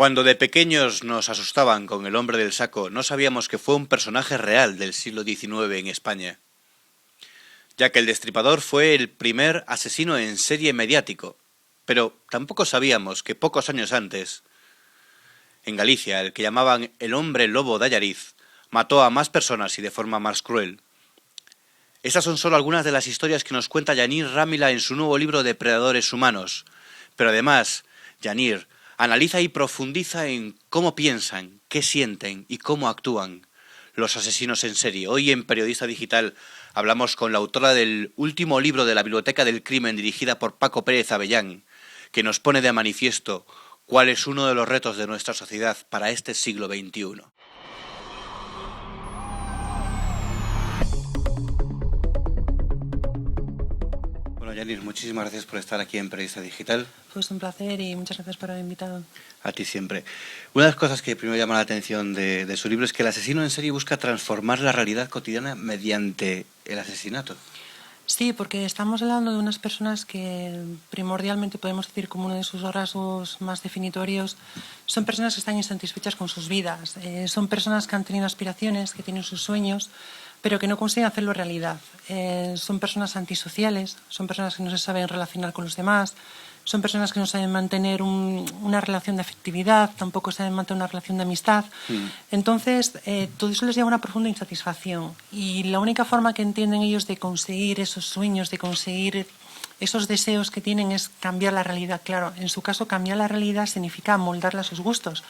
Cuando de pequeños nos asustaban con el hombre del saco, no sabíamos que fue un personaje real del siglo XIX en España, ya que el Destripador fue el primer asesino en serie mediático, pero tampoco sabíamos que pocos años antes, en Galicia, el que llamaban el hombre lobo de Allariz, mató a más personas y de forma más cruel. Estas son solo algunas de las historias que nos cuenta Yanir Rámila en su nuevo libro Depredadores Humanos, pero además, Yanir analiza y profundiza en cómo piensan, qué sienten y cómo actúan los asesinos en serie. Hoy en Periodista Digital hablamos con la autora del último libro de la Biblioteca del Crimen, dirigida por Paco Pérez Avellán, que nos pone de manifiesto cuál es uno de los retos de nuestra sociedad para este siglo XXI. Bueno, Yanir, muchísimas gracias por estar aquí en Periodista Digital. Pues un placer y muchas gracias por haber invitado. A ti siempre. Una de las cosas que primero llama la atención de su libro es que el asesino en serie busca transformar la realidad cotidiana mediante el asesinato. Sí, porque estamos hablando de unas personas que primordialmente podemos decir como uno de sus rasgos más definitorios son personas que están insatisfechas con sus vidas, son personas que han tenido aspiraciones, que tienen sus sueños, pero que no consiguen hacerlo realidad. Son personas antisociales, son personas que no se saben relacionar con los demás, son personas que no saben mantener una relación de afectividad, tampoco saben mantener una relación de amistad. Entonces, todo eso les lleva a una profunda insatisfacción. Y la única forma que entienden ellos de conseguir esos sueños, de conseguir esos deseos que tienen es cambiar la realidad. Claro, en su caso, cambiar la realidad significa moldarla a sus gustos.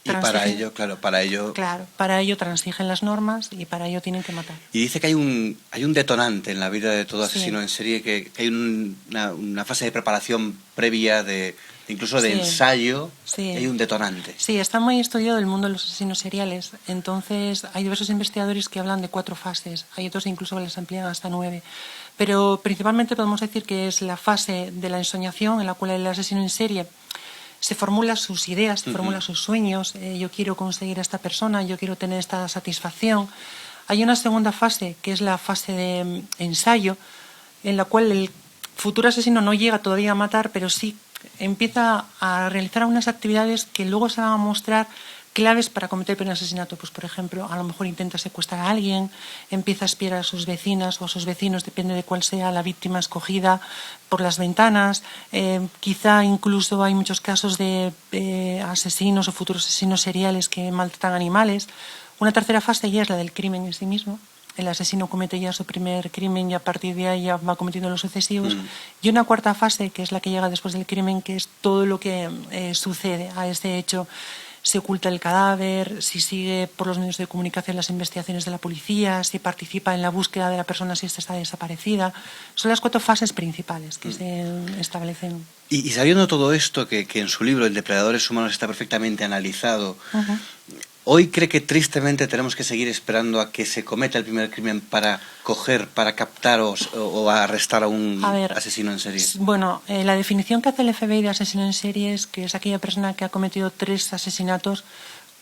Y para ello, para ello transigen las normas y para ello tienen que matar. Y dice que hay un detonante en la vida de todo asesino en serie, que hay una fase de preparación previa, incluso de ensayo, hay un detonante. Sí, está muy estudiado el mundo de los asesinos seriales. Entonces, hay diversos investigadores que hablan de 4 fases. Hay otros incluso que las amplían hasta 9. Pero principalmente podemos decir que es la fase de la ensoñación, en la cual el asesino en serie se formula sus ideas, se formula sus sueños. Yo quiero conseguir a esta persona, yo quiero tener esta satisfacción. Hay una segunda fase, que es la fase de ensayo, en la cual el futuro asesino no llega todavía a matar, pero sí empieza a realizar algunas actividades que luego se van a mostrar claves para cometer un asesinato. Pues, por ejemplo, a lo mejor intenta secuestrar a alguien, empieza a espiar a sus vecinas o a sus vecinos, depende de cuál sea la víctima escogida, por las ventanas. Quizá incluso hay muchos casos de asesinos o futuros asesinos seriales que maltratan animales. Una tercera fase ya es la del crimen en sí mismo. El asesino comete ya su primer crimen y a partir de ahí ya va cometiendo los sucesivos. Y una cuarta fase, que es la que llega después del crimen, que es todo lo que sucede a ese hecho. Se oculta el cadáver, si sigue por los medios de comunicación las investigaciones de la policía, si participa en la búsqueda de la persona si ésta está desaparecida. Son las 4 fases principales que se establecen. Y sabiendo todo esto, que en su libro, El Depredadores Humanos, está perfectamente analizado, ¿hoy cree que tristemente tenemos que seguir esperando a que se cometa el primer crimen para coger, para captar o arrestar a un asesino en serie? Bueno, la definición que hace el FBI de asesino en serie es que es aquella persona que ha cometido 3 asesinatos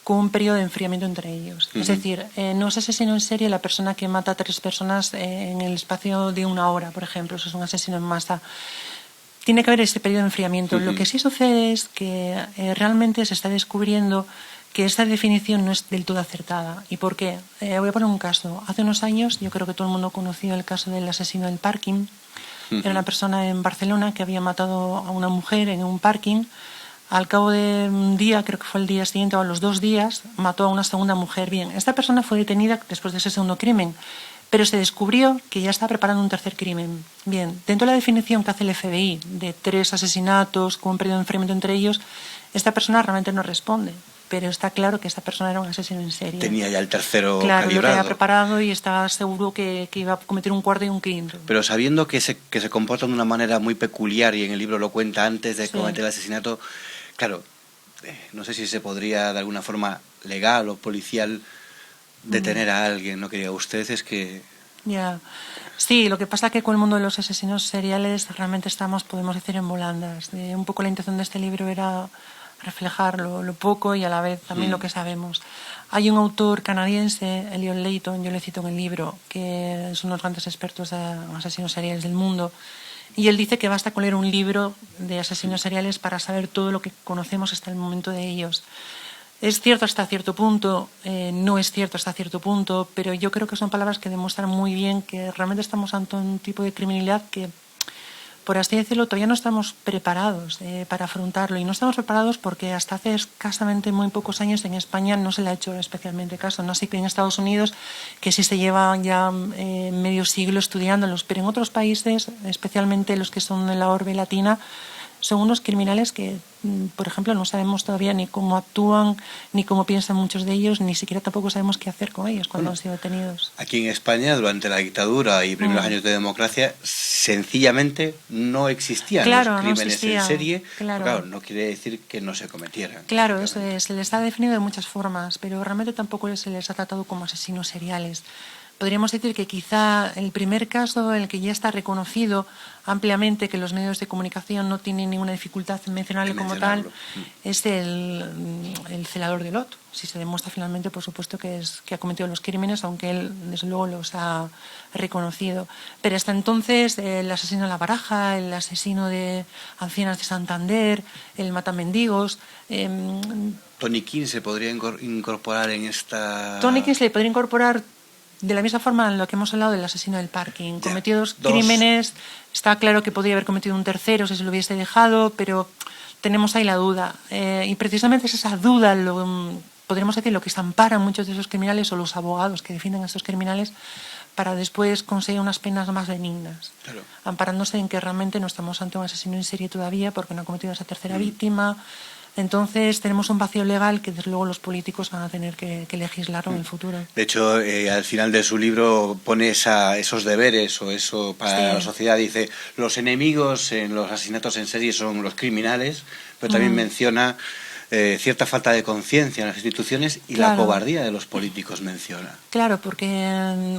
con un periodo de enfriamiento entre ellos. Es decir, no es asesino en serie la persona que mata a 3 personas en el espacio de 1 hora, por ejemplo. Eso es un asesino en masa. Tiene que haber ese periodo de enfriamiento. Lo que sí sucede es que realmente se está descubriendo que esta definición no es del todo acertada. ¿Y por qué? Voy a poner un caso. Hace unos años, yo creo que todo el mundo conoció el caso del asesino del parking. Era una persona en Barcelona que había matado a una mujer en un parking. Al cabo de un día, creo que fue el día siguiente o a los 2 días, mató a una segunda mujer. Bien, esta persona fue detenida después de ese segundo crimen, pero se descubrió que ya estaba preparando un tercer crimen. Bien, dentro de la definición que hace el FBI de 3 asesinatos con un periodo de enfriamiento entre ellos, esta persona realmente no responde. Pero está claro que esta persona era un asesino en serie. Tenía ya el tercero calibrado. Claro, lo tenía preparado y estaba seguro que iba a cometer un cuarto y un quinto. Pero sabiendo que se comportan de una manera muy peculiar, y en el libro lo cuenta antes de cometer el asesinato, claro, no sé si se podría de alguna forma legal o policial detener a alguien, ¿no? Quería usted, es que... Ya. Sí, lo que pasa es que con el mundo de los asesinos seriales realmente estamos, podemos decir, en volandas. Un poco la intención de este libro era reflejar lo poco y a la vez también lo que sabemos. Hay un autor canadiense, Eliot Layton, yo le cito en el libro, que es uno de los grandes expertos de asesinos seriales del mundo, Y él dice que basta con leer un libro de asesinos seriales para saber todo lo que conocemos hasta el momento de ellos. Es cierto hasta cierto punto, no es cierto hasta cierto punto, pero yo creo que son palabras que demuestran muy bien que realmente estamos ante un tipo de criminalidad que, por así decirlo, todavía no estamos preparados para afrontarlo. Y no estamos preparados porque hasta hace escasamente muy pocos años en España no se le ha hecho especialmente caso. No sé que en Estados Unidos, que sí se lleva ya medio siglo estudiándolos, pero en otros países, especialmente los que son de la orbe latina, son unos criminales que, por ejemplo, no sabemos todavía ni cómo actúan, ni cómo piensan muchos de ellos, ni siquiera tampoco sabemos qué hacer con ellos cuando han sido detenidos. Aquí en España, durante la dictadura y primeros años de democracia, sencillamente no existían los crímenes en serie. Claro, no quiere decir que no se cometieran. Claro, eso es, se les ha definido de muchas formas, pero realmente tampoco se les ha tratado como asesinos seriales. Podríamos decir que quizá el primer caso, el que ya está reconocido ampliamente, que los medios de comunicación no tienen ninguna dificultad en mencionarle como tal, es el celador de Lot. Si se demuestra finalmente, por supuesto, que ha cometido los crímenes, aunque él, desde luego, los ha reconocido. Pero hasta entonces, el asesino de La Baraja, el asesino de ancianas de Santander, el matamendigos... ¿Tony King se podría incorporar en esta...? Tony King se le podría incorporar de la misma forma en lo que hemos hablado del asesino del parking. Cometió dos crímenes, está claro que podría haber cometido un tercero si se lo hubiese dejado, pero tenemos ahí la duda. Y precisamente es esa duda, podríamos decir, lo que se ampara muchos de esos criminales o los abogados que defienden a estos criminales para después conseguir unas penas más benignas. Claro. Amparándose en que realmente no estamos ante un asesino en serie todavía porque no ha cometido esa tercera víctima. Entonces tenemos un vacío legal que desde luego los políticos van a tener que legislarlo en el futuro. De hecho, al final de su libro pone esos deberes o eso para la sociedad. Dice, los enemigos en los asesinatos en serie son los criminales, pero también menciona cierta falta de conciencia en las instituciones y la cobardía de los políticos menciona. Claro, porque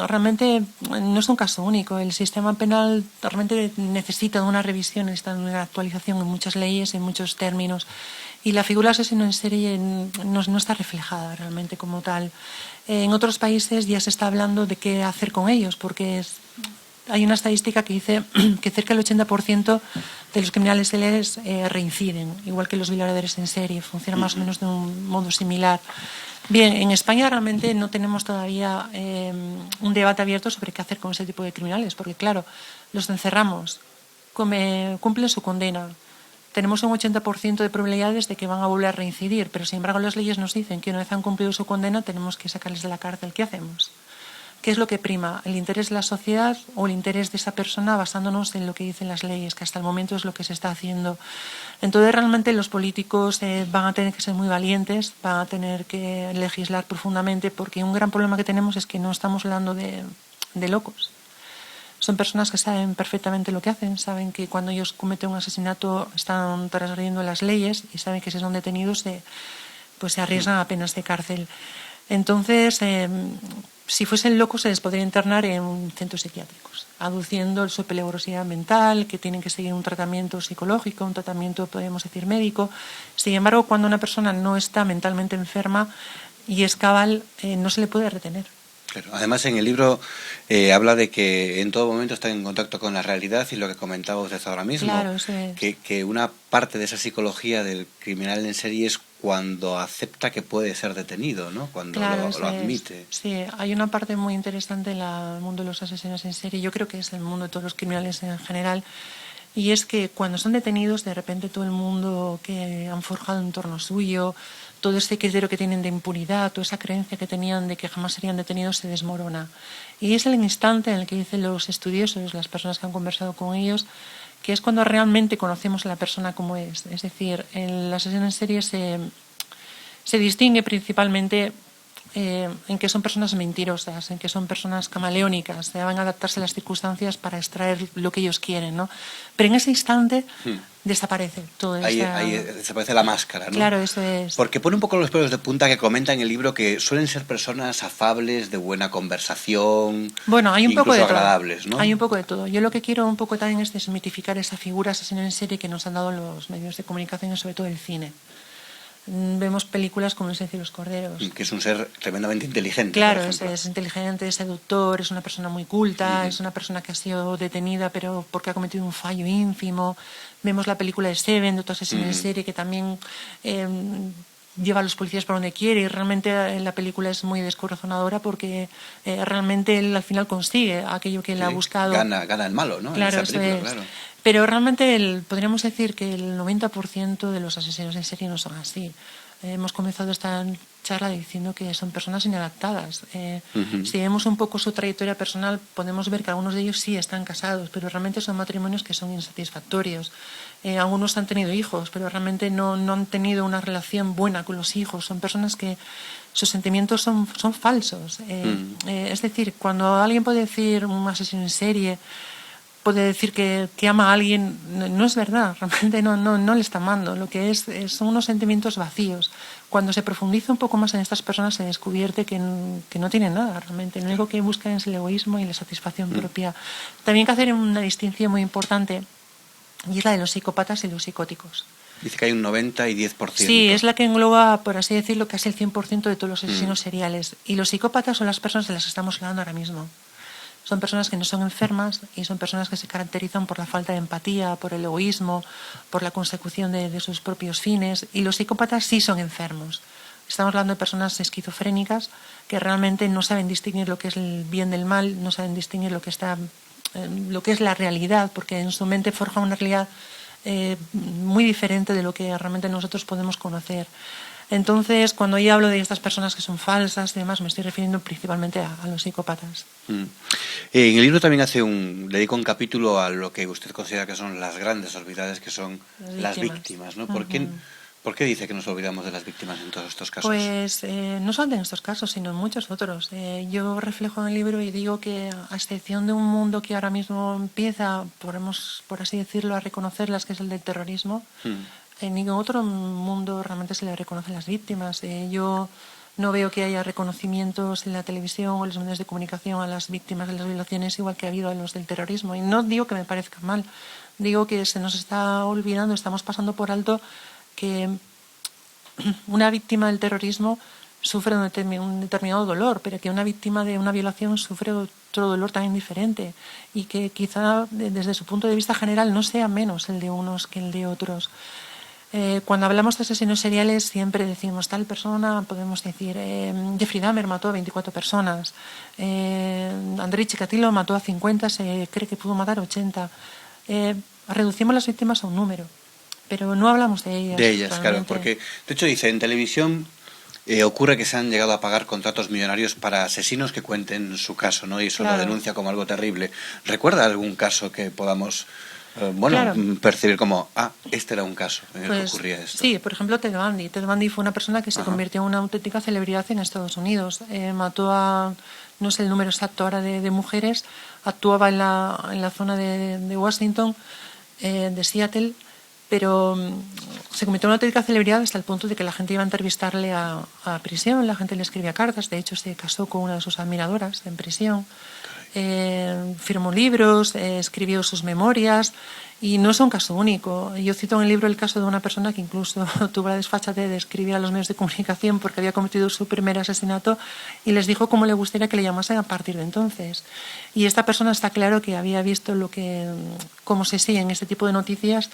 realmente no es un caso único. El sistema penal realmente necesita de una revisión, necesita de una actualización en muchas leyes, en muchos términos. Y la figura asesino en serie no está reflejada realmente como tal. En otros países ya se está hablando de qué hacer con ellos, porque hay una estadística que dice que cerca del 80% de los criminales seriales reinciden, igual que los violadores en serie. Funciona más o menos de un modo similar. Bien, en España realmente no tenemos todavía un debate abierto sobre qué hacer con ese tipo de criminales, porque claro, los encerramos, cumplen su condena. Tenemos un 80% de probabilidades de que van a volver a reincidir, pero sin embargo las leyes nos dicen que una vez han cumplido su condena tenemos que sacarles de la cárcel. ¿Qué hacemos? ¿Qué es lo que prima? ¿El interés de la sociedad o el interés de esa persona basándonos en lo que dicen las leyes, que hasta el momento es lo que se está haciendo? Entonces realmente los políticos van a tener que ser muy valientes, van a tener que legislar profundamente, porque un gran problema que tenemos es que no estamos hablando de locos. Son personas que saben perfectamente lo que hacen, saben que cuando ellos cometen un asesinato están transgrediendo las leyes y saben que si son detenidos pues se arriesgan a penas de cárcel. Entonces, si fuesen locos se les podría internar en centros psiquiátricos, aduciendo su peligrosidad mental, que tienen que seguir un tratamiento psicológico, un tratamiento, podríamos decir, médico. Sin embargo, cuando una persona no está mentalmente enferma y es cabal, no se le puede retener. Claro. Además, en el libro habla de que en todo momento está en contacto con la realidad y lo que comentaba usted ahora mismo, claro, eso es. que una parte de esa psicología del criminal en serie es cuando acepta que puede ser detenido, ¿no? Cuando lo admite. Sí, hay una parte muy interesante en el mundo de los asesinos en serie, yo creo que es el mundo de todos los criminales en general, y es que cuando son detenidos, de repente todo el mundo que han forjado en torno suyo, todo ese criterio que tienen de impunidad, toda esa creencia que tenían de que jamás serían detenidos se desmorona. Y es el instante en el que dicen los estudiosos, las personas que han conversado con ellos, que es cuando realmente conocemos a la persona como es. Es decir, el asesino en serie se distingue principalmente en que son personas mentirosas, en que son personas camaleónicas, van a adaptarse a las circunstancias para extraer lo que ellos quieren, ¿no? Pero en ese instante desaparece todo eso. Ahí desaparece la máscara, ¿no? Claro, eso es. Porque pone un poco los pelos de punta que comenta en el libro que suelen ser personas afables, de buena conversación, bueno, hay un incluso poco de agradables, todo. ¿no? Hay un poco de todo. Yo lo que quiero un poco también es desmitificar esa figura asesino en serie que nos han dado los medios de comunicación y sobre todo el cine. Vemos películas como El silencio de los corderos. Que es un ser tremendamente inteligente. Claro, es inteligente, es seductor, es una persona muy culta, es una persona que ha sido detenida pero porque ha cometido un fallo ínfimo. Vemos la película de Seven, de otro asesino en serie, que también lleva a los policías por donde quiere, y realmente la película es muy descorazonadora porque realmente él al final consigue aquello que él ha buscado. Gana el malo, ¿no? Claro, en esa película, claro. Pero realmente podríamos decir que el 90% de los asesinos en serie no son así. Hemos comenzado esta charla diciendo que son personas inadaptadas. Si vemos un poco su trayectoria personal, podemos ver que algunos de ellos sí están casados, pero realmente son matrimonios que son insatisfactorios. Algunos han tenido hijos, pero realmente no han tenido una relación buena con los hijos. Son personas que sus sentimientos son falsos. Es decir, cuando alguien puede decir, un asesino en serie, puede decir que ama a alguien, no es verdad, realmente no le está amando. Lo que son unos sentimientos vacíos. Cuando se profundiza un poco más en estas personas, se descubre que no tienen nada realmente. Lo único que buscan es el egoísmo y la satisfacción propia. También hay que hacer una distinción muy importante, y es la de los psicópatas y los psicóticos. Dice que hay un 90 y 10%. Sí, es la que engloba, por así decirlo, casi el 100% de todos los asesinos seriales. Y los psicópatas son las personas de las que estamos hablando ahora mismo. Son personas que no son enfermas y son personas que se caracterizan por la falta de empatía, por el egoísmo, por la consecución de sus propios fines. Y los psicópatas sí son enfermos. Estamos hablando de personas esquizofrénicas que realmente no saben distinguir lo que es el bien del mal, no saben distinguir lo que es la realidad, porque en su mente forja una realidad muy diferente de lo que realmente nosotros podemos conocer. Entonces, cuando yo hablo de estas personas que son falsas y demás, me estoy refiriendo principalmente a los psicópatas. En el libro también dedica un capítulo a lo que usted considera que son las grandes olvidadas, que son las víctimas, ¿no? ¿Por qué dice que nos olvidamos de las víctimas en todos estos casos? Pues no solo en estos casos, sino en muchos otros. Yo reflejo en el libro y digo que, a excepción de un mundo que ahora mismo empieza, por así decirlo, a reconocerlas, que es el del terrorismo, en ningún otro mundo realmente se le reconocen las víctimas. Yo no veo que haya reconocimientos en la televisión o en los medios de comunicación a las víctimas de las violaciones, igual que ha habido a los del terrorismo. Y no digo que me parezca mal, digo que se nos está olvidando, estamos pasando por alto que una víctima del terrorismo sufre un determinado dolor, pero que una víctima de una violación sufre otro dolor también diferente, y que quizá desde su punto de vista general no sea menos el de unos que el de otros. Cuando hablamos de asesinos seriales siempre decimos tal persona, podemos decir Jeffrey Dahmer mató a 24 personas, Andrei Chikatilo mató a 50, se cree que pudo matar a 80. Reducimos las víctimas a un número, pero no hablamos de ellas. De ellas, claro, porque de hecho dice, en televisión ocurre que se han llegado a pagar contratos millonarios para asesinos que cuenten su caso, ¿no? Y eso lo denuncia como algo terrible. ¿Recuerda algún caso que podamos percibir como, este era un caso en el que ocurría esto? Sí, por ejemplo, Ted Bundy. Ted Bundy fue una persona que se convirtió en una auténtica celebridad en Estados Unidos. Mató a, no sé el número exacto ahora de mujeres, actuaba en la zona de Washington, de Seattle, pero se convirtió en una auténtica celebridad hasta el punto de que la gente iba a entrevistarle a prisión, la gente le escribía cartas, de hecho se casó con una de sus admiradoras en prisión. Firmó libros, escribió sus memorias, y no es un caso único. Yo cito en el libro el caso de una persona que incluso tuvo la desfachatez de escribir a los medios de comunicación porque había cometido su primer asesinato y les dijo cómo le gustaría que le llamasen a partir de entonces. Y esta persona está claro que había visto cómo se siguen este tipo de noticias,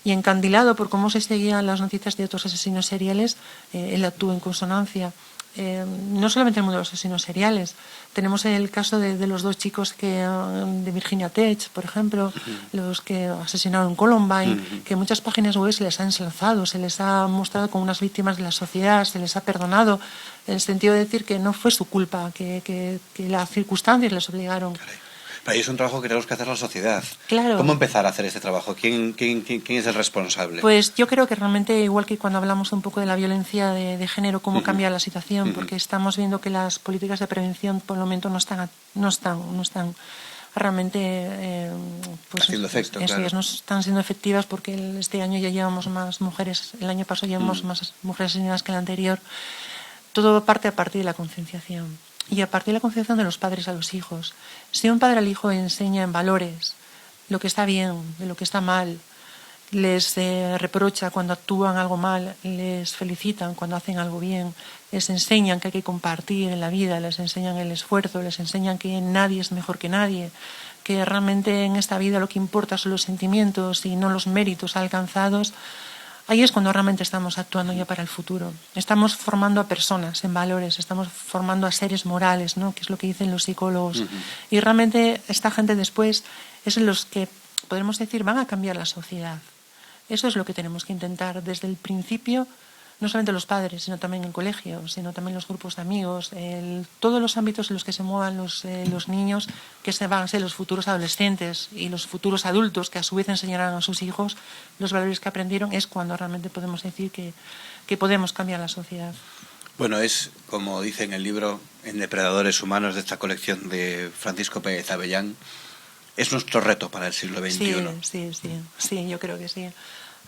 y encandilado por cómo se seguían las noticias de otros asesinos seriales, él actuó en consonancia. No solamente en el mundo de los asesinos seriales. Tenemos el caso de los dos chicos de Virginia Tech, por ejemplo, los que asesinaron Columbine, que en muchas páginas web se les ha ensalzado, se les ha mostrado como unas víctimas de la sociedad, se les ha perdonado, en el sentido de decir que no fue su culpa, que las circunstancias les obligaron. Caray. Para ello es un trabajo que tenemos que hacer la sociedad. Claro. ¿Cómo empezar a hacer este trabajo? ¿Quién es el responsable? Pues yo creo que realmente, igual que cuando hablamos un poco de la violencia de género, cómo cambia la situación, porque estamos viendo que las políticas de prevención por el momento no están realmente haciendo efecto, claro. No están siendo efectivas, porque este año ya llevamos más mujeres, el año pasado llevamos más mujeres asesinadas que el anterior. Todo parte a partir de la concienciación. Y a partir de la concienciación de los padres a los hijos. Si un padre al hijo enseña en valores lo que está bien, de lo que está mal, les reprocha cuando actúan algo mal, les felicitan cuando hacen algo bien, les enseñan que hay que compartir en la vida, les enseñan el esfuerzo, les enseñan que nadie es mejor que nadie, que realmente en esta vida lo que importa son los sentimientos y no los méritos alcanzados. Ahí es cuando realmente estamos actuando ya para el futuro. Estamos formando a personas en valores, estamos formando a seres morales, ¿no? Que es lo que dicen los psicólogos. Y realmente esta gente después es los que, podemos decir, van a cambiar la sociedad. Eso es lo que tenemos que intentar desde el principio, no solamente los padres, sino también el colegio, sino también los grupos de amigos, todos los ámbitos en los que se muevan los niños, que van a ser los futuros adolescentes y los futuros adultos, que a su vez enseñarán a sus hijos los valores que aprendieron, es cuando realmente podemos decir que podemos cambiar la sociedad. Bueno, es, como dice en el libro, en Depredadores Humanos, de esta colección de Francisco Pérez Avellán, es nuestro reto para el siglo XXI. Sí, yo creo que sí.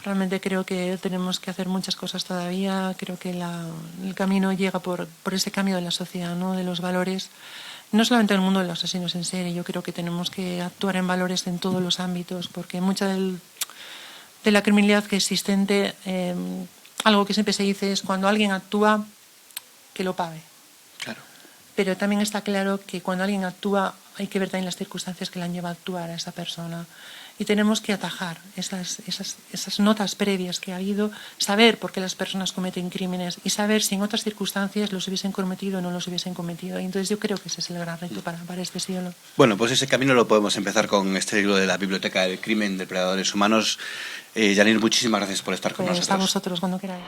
Realmente creo que tenemos que hacer muchas cosas todavía. Creo que el camino llega por ese cambio de la sociedad, ¿no? De los valores. No solamente en el mundo de los asesinos en serie, yo creo que tenemos que actuar en valores en todos los ámbitos, porque mucha de la criminalidad que existente, algo que siempre se dice es cuando alguien actúa, que lo pague. Claro. Pero también está claro que cuando alguien actúa hay que ver también las circunstancias que le han llevado a actuar a esa persona. Y tenemos que atajar esas notas previas que ha habido, saber por qué las personas cometen crímenes y saber si en otras circunstancias los hubiesen cometido o no los hubiesen cometido. Y entonces yo creo que ese es el gran reto para este siglo. Bueno, pues ese camino lo podemos empezar con este libro de la Biblioteca del Crimen, Depredadores Humanos. Janine, muchísimas gracias por estar con nosotros. A vosotros cuando queráis.